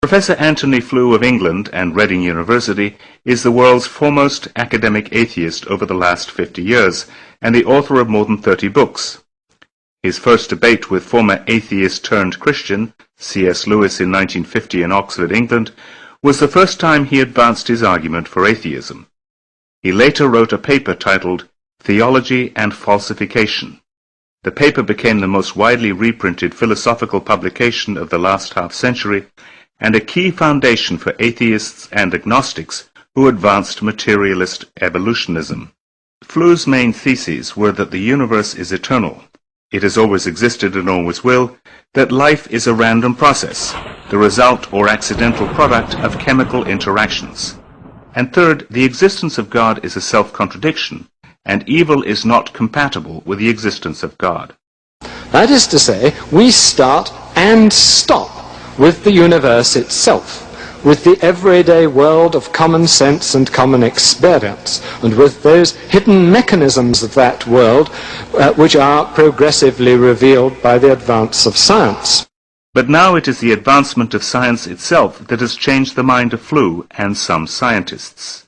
Professor Anthony Flew of England and Reading University is the world's foremost academic atheist over the last 50 years and the author of more than 30 books. His first debate with former atheist-turned-Christian C.S. Lewis in 1950 in Oxford, England, was the first time he advanced his argument for atheism. He later wrote a paper titled Theology and Falsification. The paper became the most widely reprinted philosophical publication of the last half-century and a key foundation for atheists and agnostics who advanced materialist evolutionism. Flew's main theses were that the universe is eternal, it has always existed and always will, that life is a random process, the result or accidental product of chemical interactions. And third, the existence of God is a self-contradiction, and evil is not compatible with the existence of God. That is to say, we start and stop with the universe itself, with the everyday world of common sense and common experience, and with those hidden mechanisms of that world which are progressively revealed by the advance of science. But now it is the advancement of science itself that has changed the mind of Flew and some scientists.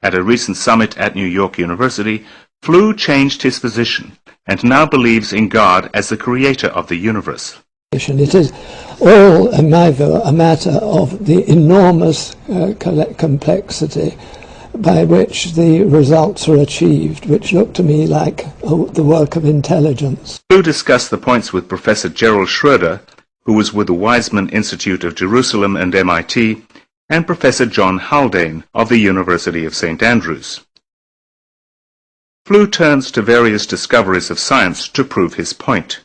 At a recent summit at New York University, Flew changed his position and now believes in God as the creator of the universe. It is all, in my view, a matter of the enormous complexity by which the results are achieved, which look to me like the work of intelligence. Flew discussed the points with Professor Gerald Schroeder, who was with the Weizmann Institute of Jerusalem and MIT, and Professor John Haldane of the University of St. Andrews. Flew turns to various discoveries of science to prove his point.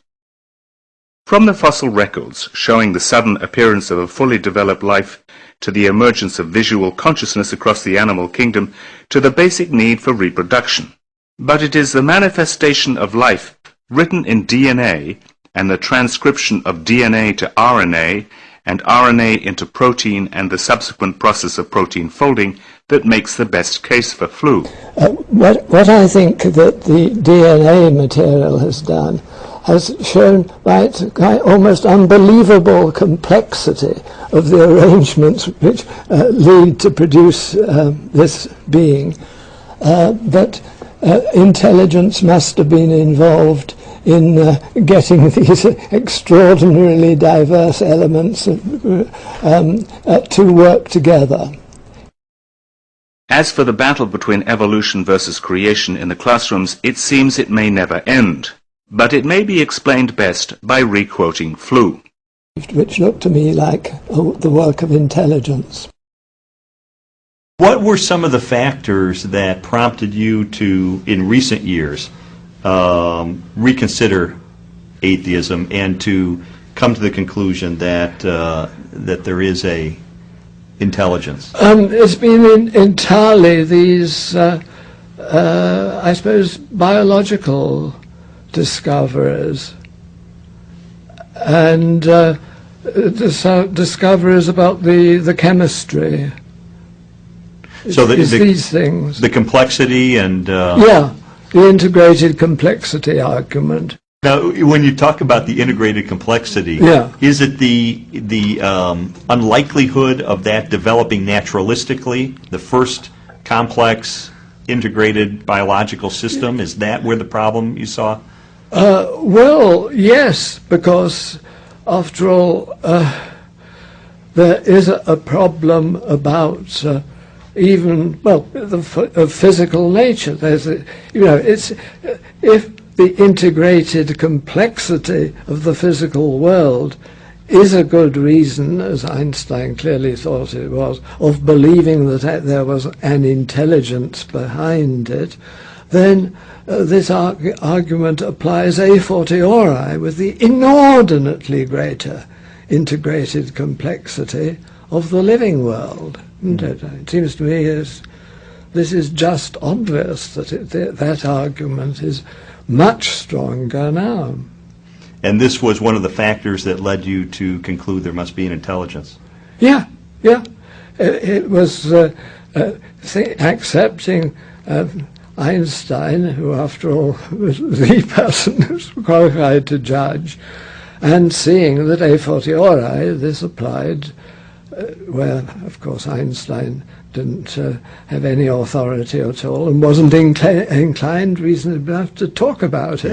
From the fossil records showing the sudden appearance of a fully developed life to the emergence of visual consciousness across the animal kingdom to the basic need for reproduction. But it is the manifestation of life written in DNA and the transcription of DNA to RNA and RNA into protein and the subsequent process of protein folding that makes the best case for Flew. What I think that the DNA material has done has shown by its almost unbelievable complexity of the arrangements which lead to produce this being, that intelligence must have been involved in getting these extraordinarily diverse elements to work together. As for the battle between evolution versus creation in the classrooms, it seems it may never end. But it may be explained best by re-quoting Flew. Which looked to me like the work of intelligence. What were some of the factors that prompted you to, in recent years, reconsider atheism and to come to the conclusion that that there is a intelligence? It's been entirely these, I suppose, biological discoveries and discoveries about the chemistry. So these things. The complexity and... yeah, the integrated complexity argument. Now, when you talk about the integrated complexity, yeah, is it the unlikelihood of that developing naturalistically, the first complex integrated biological system? Is that where the problem you saw? Well, yes, because after all, there is a problem about even, well, of physical nature. There's a, it's if the integrated complexity of the physical world is a good reason, as Einstein clearly thought it was, of believing that there was an intelligence behind it, then this argument applies a fortiori with the inordinately greater integrated complexity of the living world. It seems to me this is just obvious that that argument is much stronger now. And this was one of the factors that led you to conclude there must be an intelligence? Yeah. It was accepting Einstein, who after all was the person who was qualified to judge, and seeing that a fortiori this applied where, of course, Einstein didn't have any authority at all and wasn't inclined reasonably enough to talk about it.